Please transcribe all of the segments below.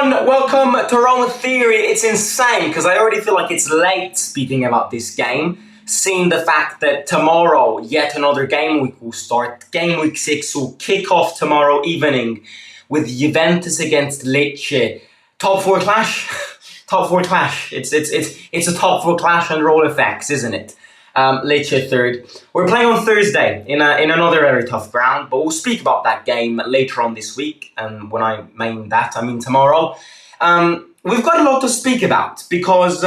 everyone, welcome to Roma Theory. It's insane because I already feel like it's late speaking about this game, seeing the fact that tomorrow yet another game week will start. Game week 6 will kick off tomorrow evening with Juventus against Lecce. Top 4 clash? Top 4 clash. It's a top 4 clash under all effects, isn't it? Lecce third. We're playing on Thursday in another very tough ground, but we'll speak about that game later on this week. And when I mean that, I mean tomorrow. We've got a lot to speak about because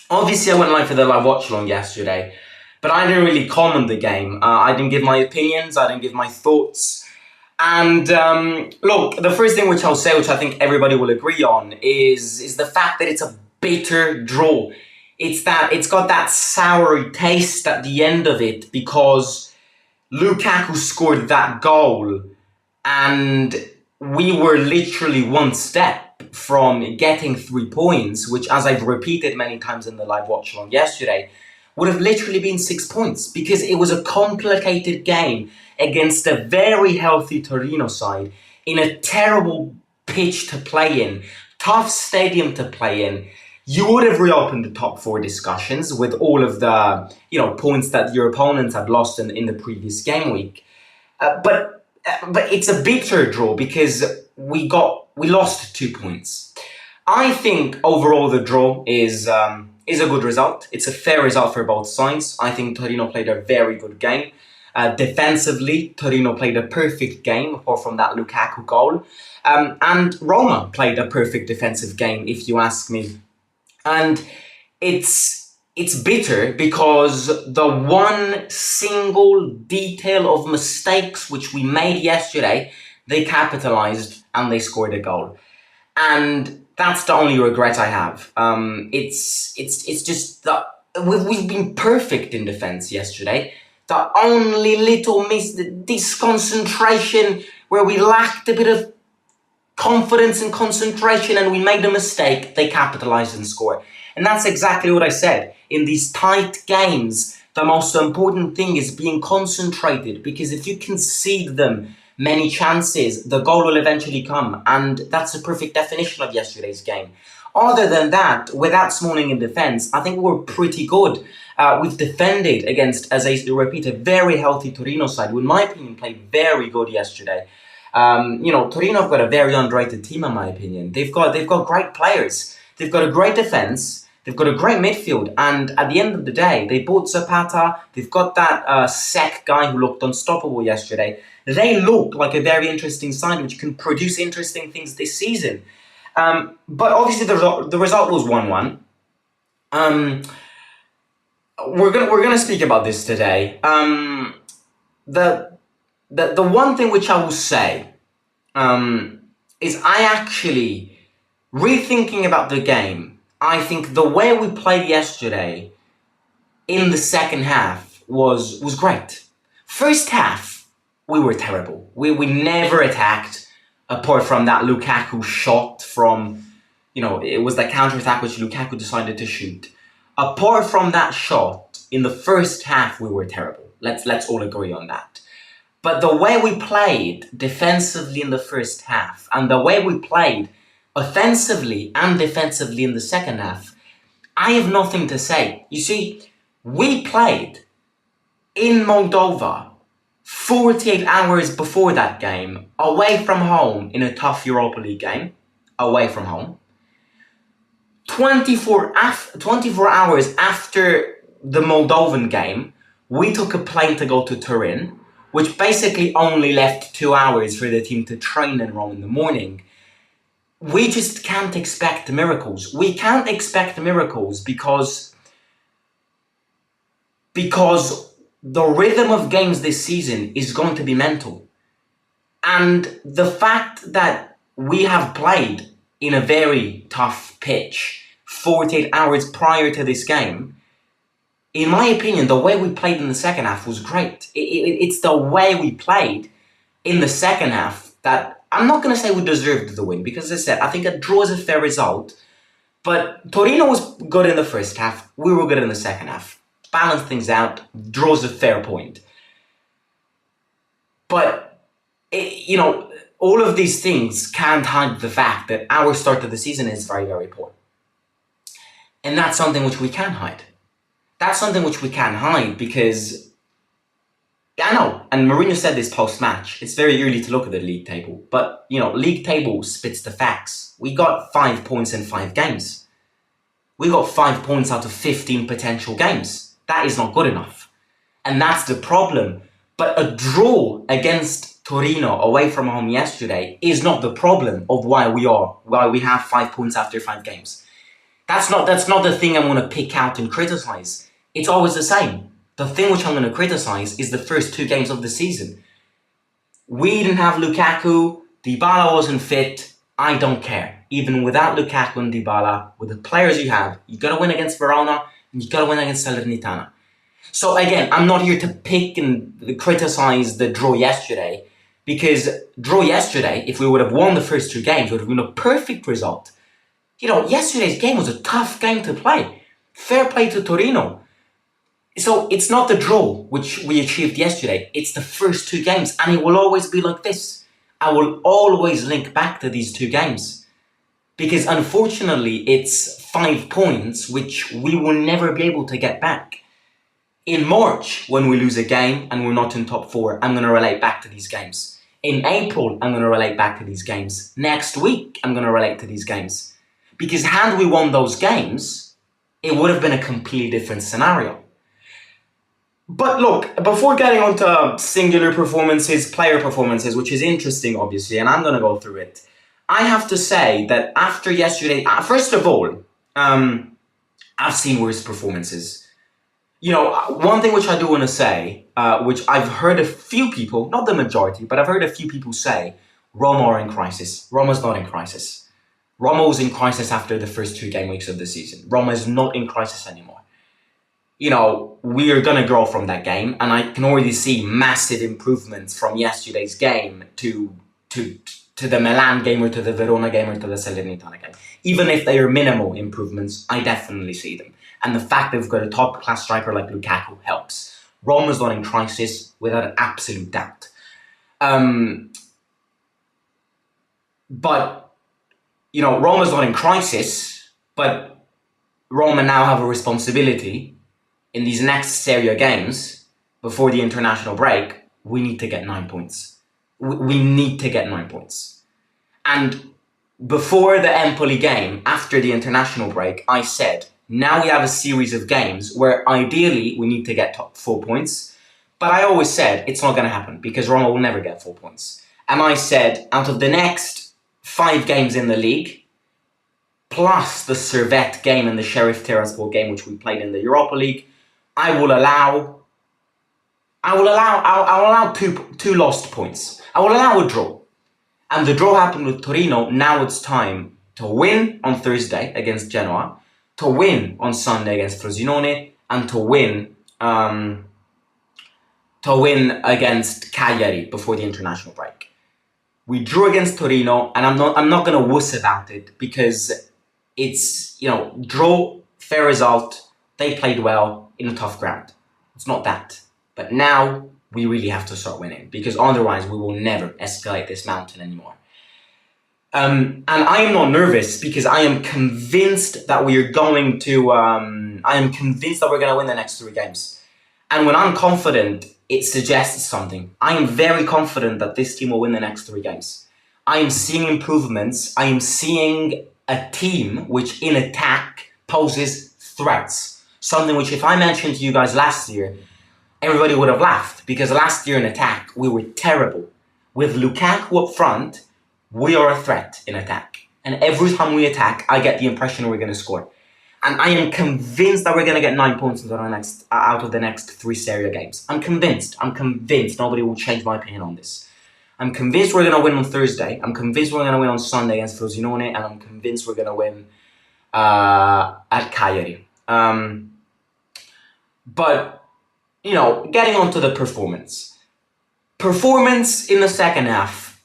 obviously I went live for the live watch along yesterday, but I didn't really comment the game. I didn't give my opinions. I didn't give my thoughts. And look, the first thing which I'll say, which I think everybody will agree on, is the fact that it's a bitter draw. It's got that sour taste at the end of it because Lukaku scored that goal and we were literally one step from getting 3 points, which, as I've repeated many times in the live watch along yesterday, would have literally been 6 points because it was a complicated game against a very healthy Torino side in a terrible pitch to play in, tough stadium to play in. You would have reopened the top 4 discussions with all of the points that your opponents had lost in the previous game week. But it's a bitter draw because we lost 2 points. I think overall the draw is a good result. It's a fair result for both sides. I think Torino played a very good game. Defensively, Torino played a perfect game apart from that Lukaku goal. And Roma played a perfect defensive game, if you ask me. And it's bitter because the one single detail of mistakes which we made yesterday, they capitalized and they scored a goal. And that's the only regret I have. It's just that we've been perfect in defense yesterday. The only little miss, the disconcentration where we lacked a bit of confidence and concentration and we made a mistake, they capitalized and scored. And that's exactly what I said. In these tight games, the most important thing is being concentrated because if you concede them many chances, the goal will eventually come. And that's the perfect definition of yesterday's game. Other than that, without smalling in defense, I think we were pretty good. We've defended against, as I repeat, a very healthy Torino side, who in my opinion played very good yesterday. Torino have got a very underrated team, in my opinion. They've got great players. They've got a great defense. They've got a great midfield. And at the end of the day, they bought Zapata. They've got that Sek guy who looked unstoppable yesterday. They look like a very interesting side which can produce interesting things this season. But obviously the result was 1-1. We're gonna speak about this today. The one thing which I will say is I actually, rethinking about the game, I think the way we played yesterday in the second half was great. First half, we were terrible. We never attacked apart from that Lukaku shot from, it was the counter-attack which Lukaku decided to shoot. Apart from that shot, in the first half, we were terrible. Let's all agree on that. But the way we played defensively in the first half and the way we played offensively and defensively in the second half, I have nothing to say. You see, we played in Moldova 48 hours before that game, away from home in a tough Europa League game, away from home. 24 hours after the Moldovan game, we took a plane to go to Turin, which basically only left 2 hours for the team to train in Rome in the morning. We just can't expect miracles. We can't expect miracles because the rhythm of games this season is going to be mental. And the fact that we have played in a very tough pitch 48 hours prior to this game, in my opinion, the way we played in the second half was great. It's the way we played in the second half that I'm not going to say we deserved the win because, as I said, I think a draw is a fair result. But Torino was good in the first half. We were good in the second half. Balance things out. Draw's a fair point. But, all of these things can't hide the fact that our start of the season is very, very poor. And that's something which we can hide. That's something which we can hide because, I know, and Mourinho said this post-match, it's very early to look at the league table, but, league table spits the facts. We got 5 points in 5 games. We got 5 points out of 15 potential games. That is not good enough. And that's the problem. But a draw against Torino away from home yesterday is not the problem of why we have 5 points after 5 games. That's not the thing I'm going to pick out and criticize. It's always the same. The thing which I'm going to criticize is the first 2 games of the season. We didn't have Lukaku, Dybala wasn't fit, I don't care. Even without Lukaku and Dybala, with the players you have, you got to win against Verona and you got to win against Salernitana. So again, I'm not here to pick and criticize the draw yesterday, because draw yesterday, if we would have won the first 2 games, would have been a perfect result. Yesterday's game was a tough game to play. Fair play to Torino. So it's not the draw which we achieved yesterday, it's the first 2 games, and it will always be like this. I will always link back to these 2 games, because unfortunately it's 5 points which we will never be able to get back. In March, when we lose a game and we're not in top 4, I'm going to relate back to these games. In April, I'm going to relate back to these games. Next week, I'm going to relate to these games. Because had we won those games, it would have been a completely different scenario. But look, before getting onto singular performances, player performances, which is interesting, obviously, and I'm going to go through it, I have to say that after yesterday, first of all, I've seen worse performances. One thing which I do want to say, which I've heard a few people, not the majority, but I've heard a few people say, Roma are in crisis. Roma's not in crisis. Roma was in crisis after the first 2 game weeks of the season. Roma is not in crisis anymore. We are going to grow from that game, and I can already see massive improvements from yesterday's game to the Milan game or to the Verona game or to the Salernitana game. Even if they are minimal improvements, I definitely see them. And the fact that we've got a top-class striker like Lukaku helps. Roma's not in crisis, without an absolute doubt. But, Roma's not in crisis, but Roma now have a responsibility in these next Serie A games, before the international break. We need to get 9 points. We need to get 9 points. And before the Empoli game, after the international break, I said, now we have a series of games where ideally we need to get top 4 points. But I always said it's not going to happen because Roma will never get 4 points. And I said out of the next 5 games in the league, plus the Servette game and the Sheriff Tiraspol game which we played in the Europa League, I will allow two lost points. I will allow a draw. And the draw happened with Torino. Now it's time to win on Thursday against Genoa, to win on Sunday against Frosinone, and to win against Cagliari before the international break. We drew against Torino, and I'm not going to wuss about it because it's, draw, fair result. They played well in a tough ground. It's not that. But now we really have to start winning, because otherwise we will never escalate this mountain anymore. And I am not nervous because I am convinced that we are going to. I am convinced that we're going to win the next 3 games. And when I'm confident, it suggests something. I am very confident that this team will win the next 3 games. I am seeing improvements. I am seeing a team which, in attack, poses threats. Something which, if I mentioned to you guys last year, everybody would have laughed, because last year in attack, we were terrible. With Lukaku up front, we are a threat in attack. And every time we attack, I get the impression we're going to score. And I am convinced that we're going to get 9 points out of the next 3 Serie A games. I'm convinced. Nobody will change my opinion on this. I'm convinced we're going to win on Thursday. I'm convinced we're going to win on Sunday against Frosinone. And I'm convinced we're going to win at Cagliari. But, getting on to the performance. Performance in the second half,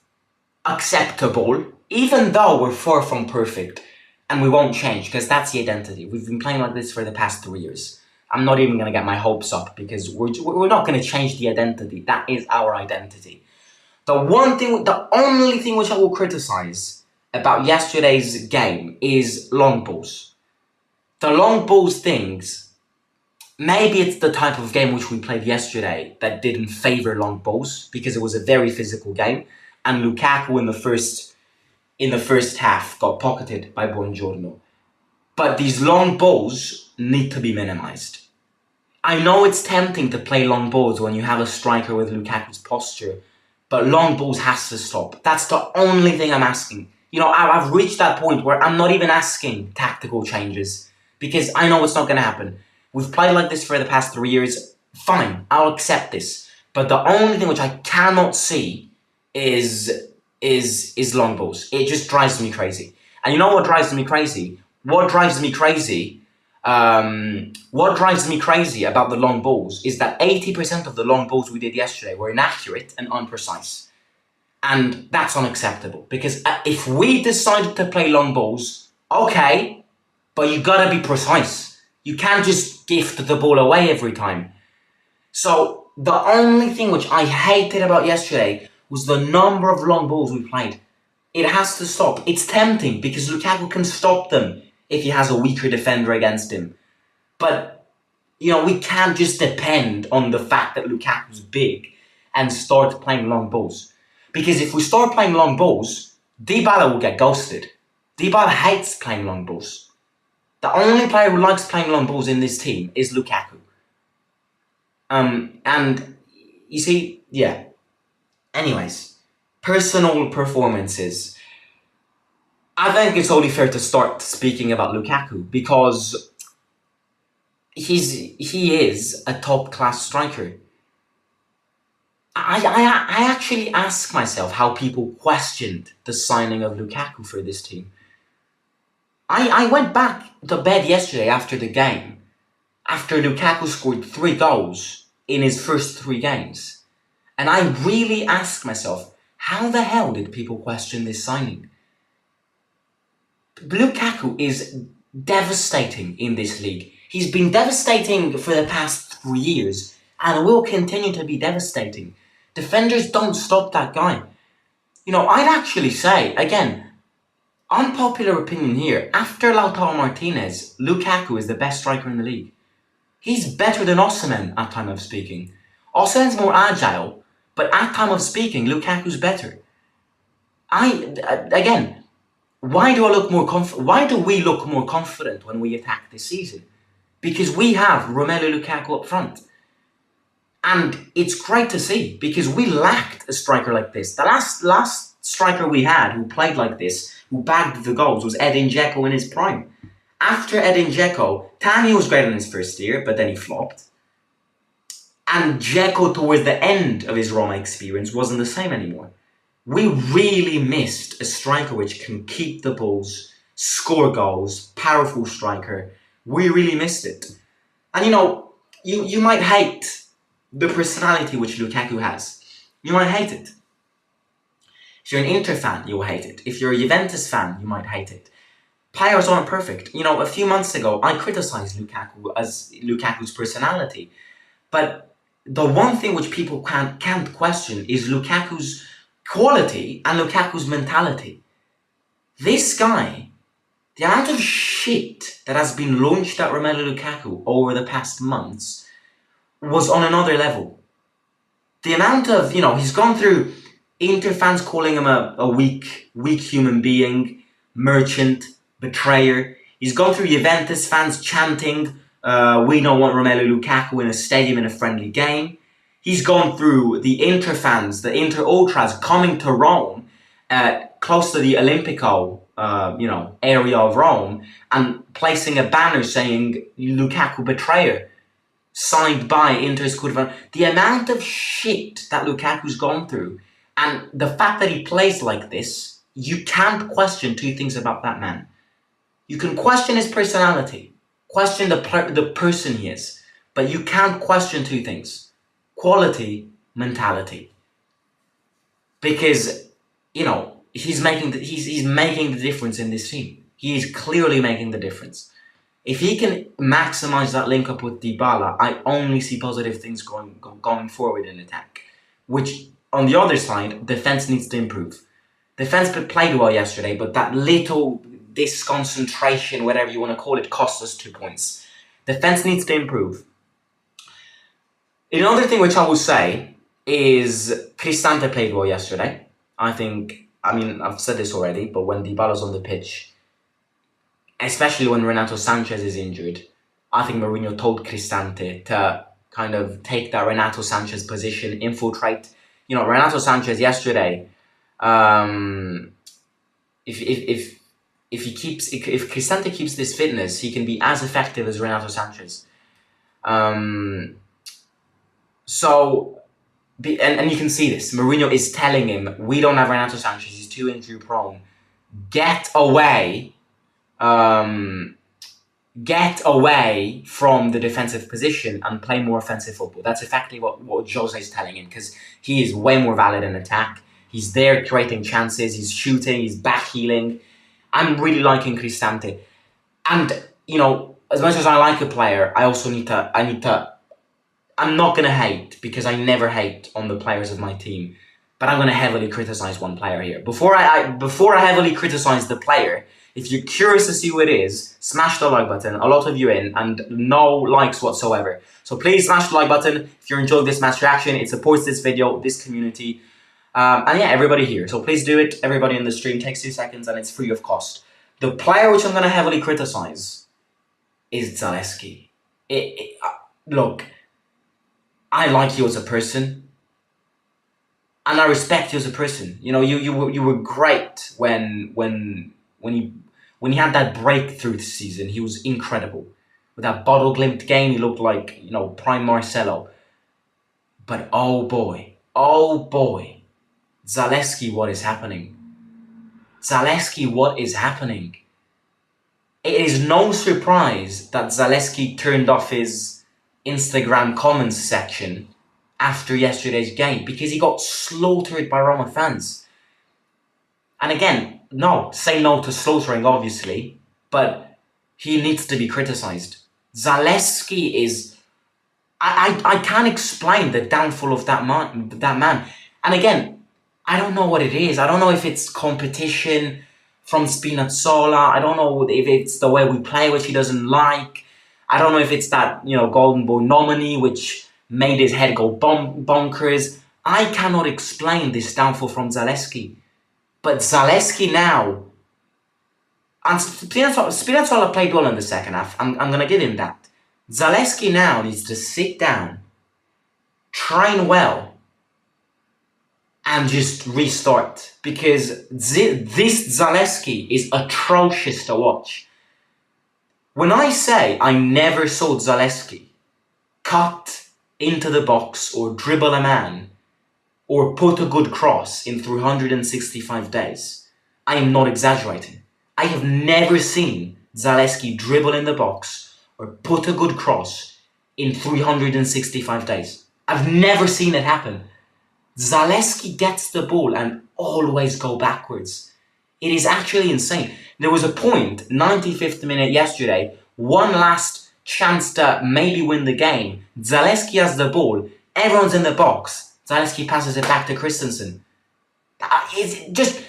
acceptable, even though we're far from perfect. And we won't change, because that's the identity. We've been playing like this for the past 3 years. I'm not even going to get my hopes up, because we're not going to change the identity. That is our identity. The only thing which I will criticize about yesterday's game is long balls. The long balls things, maybe it's the type of game which we played yesterday that didn't favor long balls because it was a very physical game, and Lukaku in the first half got pocketed by Buongiorno. But these long balls need to be minimized. I know it's tempting to play long balls when you have a striker with Lukaku's posture, but long balls has to stop. That's the only thing I'm asking. I've reached that point where I'm not even asking tactical changes because I know it's not going to happen. We've played like this for the past 3 years. Fine, I'll accept this. But the only thing which I cannot see is long balls. It just drives me crazy. And you know what drives me crazy? What drives me crazy about the long balls is that 80% of the long balls we did yesterday were inaccurate and unprecise. And that's unacceptable. Because if we decided to play long balls, okay, but you gotta be precise. You can't just gift the ball away every time. So the only thing which I hated about yesterday was the number of long balls we played. It has to stop. It's tempting because Lukaku can stop them if he has a weaker defender against him. But, we can't just depend on the fact that Lukaku's big and start playing long balls. Because if we start playing long balls, Dybala will get ghosted. Dybala hates playing long balls. The only player who likes playing long balls in this team is Lukaku. And you see, yeah. Anyways, personal performances. I think it's only fair to start speaking about Lukaku because he is a top-class striker. I actually ask myself how people questioned the signing of Lukaku for this team. I went back to bed yesterday after the game, after Lukaku scored 3 goals in his first 3 games. And I really asked myself, how the hell did people question this signing? Lukaku is devastating in this league. He's been devastating for the past 3 years and will continue to be devastating. Defenders don't stop that guy. I'd actually say, again, unpopular opinion here, after Lautaro Martinez, Lukaku is the best striker in the league. He's better than Osimhen at time of speaking. Osimhen's more agile, but at time of speaking, Lukaku's better. Why do we look more confident when we attack this season? Because we have Romelu Lukaku up front. And it's great to see because we lacked a striker like this. The last striker we had who played like this, who bagged the goals, was Edin Dzeko in his prime. After Edin Dzeko, Tammy was great in his first year, but then he flopped. And Dzeko, towards the end of his Roma experience, wasn't the same anymore. We really missed a striker which can keep the balls, score goals, powerful striker. We really missed it. And you might hate the personality which Lukaku has. You might hate it. If you're an Inter fan, you'll hate it. If you're a Juventus fan, you might hate it. Players aren't perfect. A few months ago, I criticized Lukaku as Lukaku's personality. But the one thing which people can't question is Lukaku's quality and Lukaku's mentality. This guy, the amount of shit that has been launched at Romelu Lukaku over the past months was on another level. The amount of, he's gone through Inter fans calling him a weak human being, merchant, betrayer. He's gone through Juventus fans chanting, we don't want Romelu Lukaku in a stadium in a friendly game. He's gone through the Inter fans, the Inter Ultras coming to Rome, close to the Olimpico, area of Rome, and placing a banner saying Lukaku betrayer, signed by Inter's Curva. The amount of shit that Lukaku's gone through, and the fact that he plays like this, you can't question 2 things about that man. You can question his personality, question the person he is, but you can't question 2 things: quality, mentality. Because he's making the difference in this team. He is clearly making the difference. If he can maximize that link up with Dybala, I only see positive things going forward in attack, which on the other side, defense needs to improve. Defense played well yesterday, but that little disconcentration, whatever you want to call it, cost us 2 points. Defense needs to improve. Another thing which I will say is Cristante played well yesterday. I've said this already, but when Dybala's on the pitch, especially when Renato Sanchez is injured, I think Mourinho told Cristante to kind of take that Renato Sanchez position, infiltrate. Renato Sanchez yesterday, if Cristante keeps this fitness, he can be as effective as Renato Sanchez. And you can see this. Mourinho is telling him, we don't have Renato Sanchez, he's too injury prone. Get away from the defensive position and play more offensive football. That's effectively what Jose is telling him, because he is way more valid in attack. He's there creating chances, he's shooting, he's back healing. I'm really liking Cristante. And, as much as I like a player, I also I'm not going to hate, because I never hate on the players of my team, but I'm going to heavily criticize one player here. Before I heavily criticize the player, if you're curious to see who it is, smash the like button. A lot of you and no likes whatsoever. So please smash the like button if you're enjoying this match reaction. It supports this video, this community. And yeah, everybody here. So please do it. Everybody in the stream. Takes 2 seconds and it's free of cost. The player which I'm going to heavily criticize is Zalewski. Look, I like you as a person, and I respect you as a person. You were great when he had that breakthrough this season. He was incredible. With that bottle glimped game, he looked like, prime Marcelo. But oh boy, Zalewski, what is happening? Zalewski, what is happening? It is no surprise that Zalewski turned off his Instagram comments section after yesterday's game, because he got slaughtered by Roma fans. And again, say no to slaughtering, obviously, but he needs to be criticized. Zalewski is... I can't explain the downfall of that man. And again, I don't know what it is. I don't know if it's competition from Spinazzola. I don't know if it's the way we play, which he doesn't like. I don't know if it's that, Golden Boy nominee, which made his head go bonkers. I cannot explain this downfall from Zalewski. But Zalewski now... And Spinazzola played well in the second half. I'm going to give him that. Zalewski now needs to sit down, train well, and just restart. Because this Zalewski is atrocious to watch. When I say I never saw Zalewski cut into the box or dribble a man or put a good cross in 365 days, I am not exaggerating. I have never seen Zalewski dribble in the box or put a good cross in 365 days. I've never seen it happen. Zalewski gets the ball and always go backwards. It is actually insane. There was a point, 95th minute yesterday, one last chance to maybe win the game. Zalewski has the ball, everyone's in the box. Zalewski passes it back to Christensen. It's just,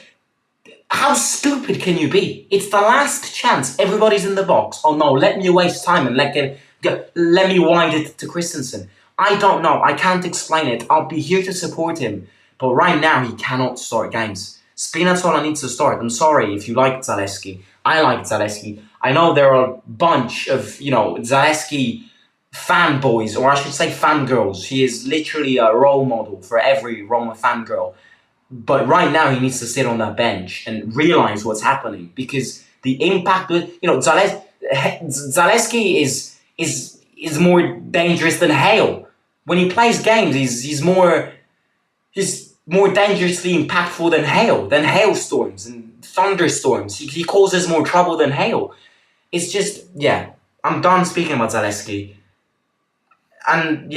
how stupid can you be? It's the last chance, everybody's in the box. Oh no, let me waste time and let me wind it to Christensen. I don't know, I can't explain it. I'll be here to support him. But right now, he cannot start games. Spinazzola needs to start. I'm sorry if you like Zalewski. I like Zalewski. I know there are a bunch of, Zalewski fanboys, or I should say fangirls. He is literally a role model for every Roma fangirl. But right now, he needs to sit on that bench and realize what's happening, because the impact with, Zalewski is more dangerous than hail. When he plays games, he's more dangerously impactful than hailstorms and thunderstorms. He causes more trouble than hail. It's just, I'm done speaking about Zalewski. And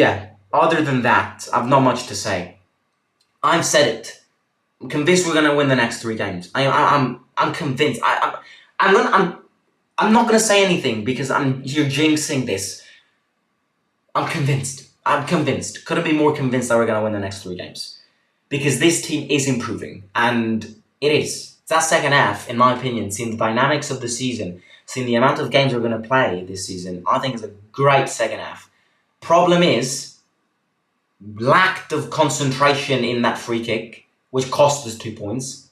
other than that, I've not much to say. I've said it. I'm convinced we're gonna win the next 3 games. I'm convinced. I'm not gonna say anything because you're jinxing this. I'm convinced. Couldn't be more convinced that we're gonna win the next 3 games. because this team is improving, and it is. That second half, in my opinion, seeing the dynamics of the season, seeing the amount of games we're going to play this season, I think is a great second half. Problem is, lack of concentration in that free kick, which cost us 2 points,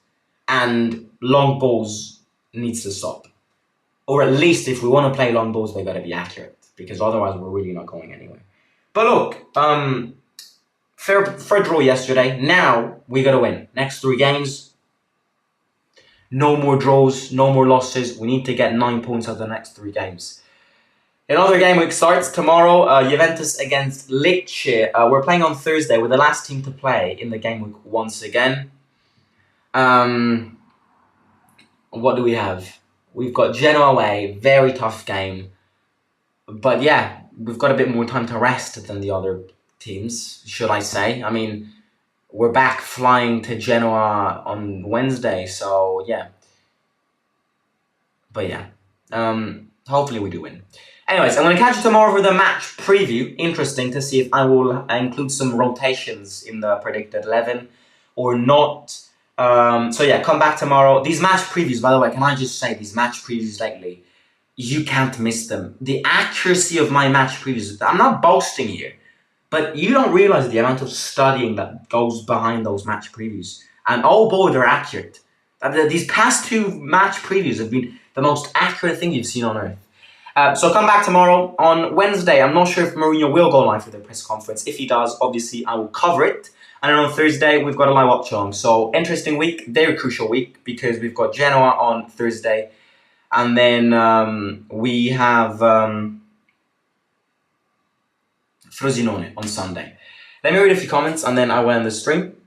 and long balls needs to stop. Or at least if we want to play long balls, they got to be accurate, because otherwise we're really not going anywhere. But look, fair draw yesterday. Now we got to win. Next 3 games, no more draws, no more losses. We need to get 9 points out of the next 3 games. Another game week starts tomorrow. Juventus against Lecce. We're playing on Thursday. We're the last team to play in the game week once again. What do we have? We've got Genoa away. Very tough game. But yeah, we've got a bit more time to rest than the other teams, should I say. I mean, we're back flying to Genoa on Wednesday, so yeah. But yeah, hopefully we do win. Anyways, I'm going to catch you tomorrow for the match preview. Interesting to see if I will include some rotations in the predicted 11 or not. So yeah, come back tomorrow. These match previews, by the way, can I just say, these match previews lately, you can't miss them. The accuracy of my match previews, I'm not boasting here, but you don't realize the amount of studying that goes behind those match previews. And oh boy, they're accurate. These past 2 match previews have been the most accurate thing you've seen on earth. So come back tomorrow. On Wednesday, I'm not sure if Mourinho will go live for the press conference. If he does, obviously I will cover it. And then on Thursday, we've got a live watch on. So interesting week, very crucial week, because we've got Genoa on Thursday. And then we have Frosinone on Sunday. Let me read a few comments and then I will end the stream.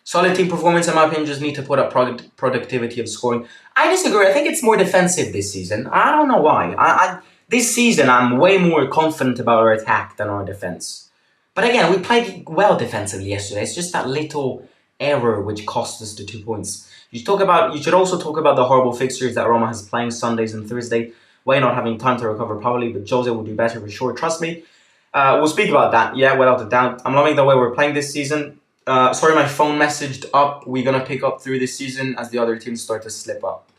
Solid team performance, in my opinion, just need to put up productivity of scoring. I disagree. I think it's more defensive this season. I don't know why. This season, I'm way more confident about our attack than our defense. But again, we played well defensively yesterday. It's just that little error which cost us the 2 points. You should also talk about the horrible fixtures that Roma has playing Sundays and Thursday. Way not having time to recover probably, but Jose will do better for sure. Trust me. We'll speak about that, yeah, without a doubt. I'm loving the way we're playing this season. Sorry, my phone messaged up. We're going to pick up through this season as the other teams start to slip up.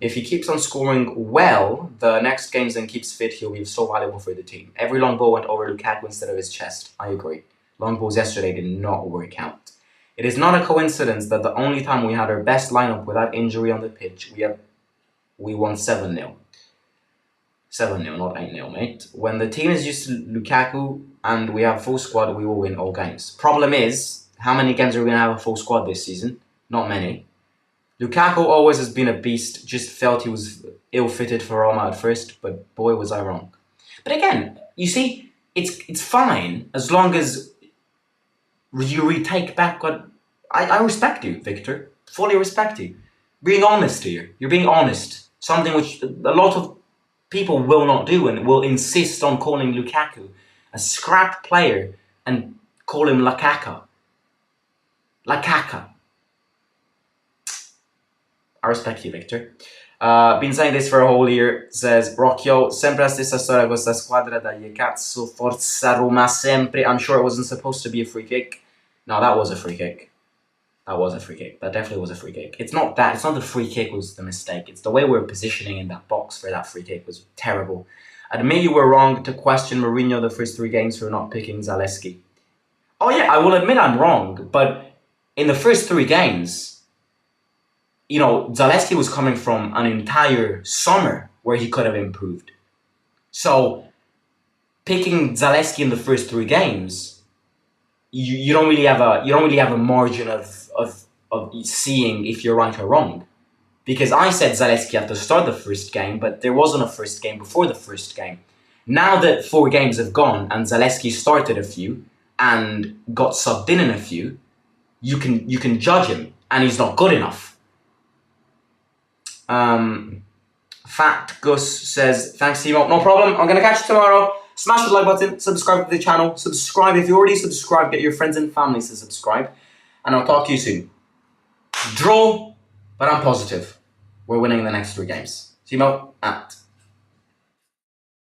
If he keeps on scoring well, the next games and keeps fit, he'll be so valuable for the team. Every long ball went over Lukaku instead of his chest. I agree. Long balls yesterday did not work out. It is not a coincidence that the only time we had our best lineup without injury on the pitch, we won 7-0. 7-0, not 8-0, mate. When the team is used to Lukaku and we have full squad, we will win all games. Problem is, how many games are we going to have a full squad this season? Not many. Lukaku always has been a beast. Just felt he was ill-fitted for Roma at first, but boy was I wrong. But again, you see, it's fine as long as you retake back what... I respect you, Victor. Fully respect you. Being honest here. You're being honest. Something which a lot of people will not do and will insist on calling Lukaku a scrap player and call him Lakaka. Lakaka. I respect you, Victor. Been saying this for a whole year. Says Rocchio, sempre la stessa storia con questa squadra, dai cazzo, forza Roma sempre. I'm sure it wasn't supposed to be a free kick. No, that was a free kick. That was a free kick. That definitely was a free kick. It's not that. It's not the free kick was the mistake. It's the way we're positioning in that box for that free kick was terrible. Admit you were wrong to question Mourinho the first 3 games for not picking Zalewski. Oh yeah, I will admit I'm wrong, but in the first 3 games, you know, Zalewski was coming from an entire summer where he could have improved. So picking Zalewski in the first 3 games, you don't really have a margin of seeing if you're right or wrong. Because I said Zalewski at the start of the first game, but there wasn't a first game before the first game. Now that 4 games have gone and Zalewski started a few and got subbed in a few, you can judge him, and he's not good enough. Fat Gus says, thanks Timo, no problem, I'm gonna catch you tomorrow. Smash the like button, subscribe to the channel, subscribe if you already subscribed, get your friends and families to subscribe, and I'll talk to you soon. Draw, but I'm positive. We're winning the next 3 games. Timo, out.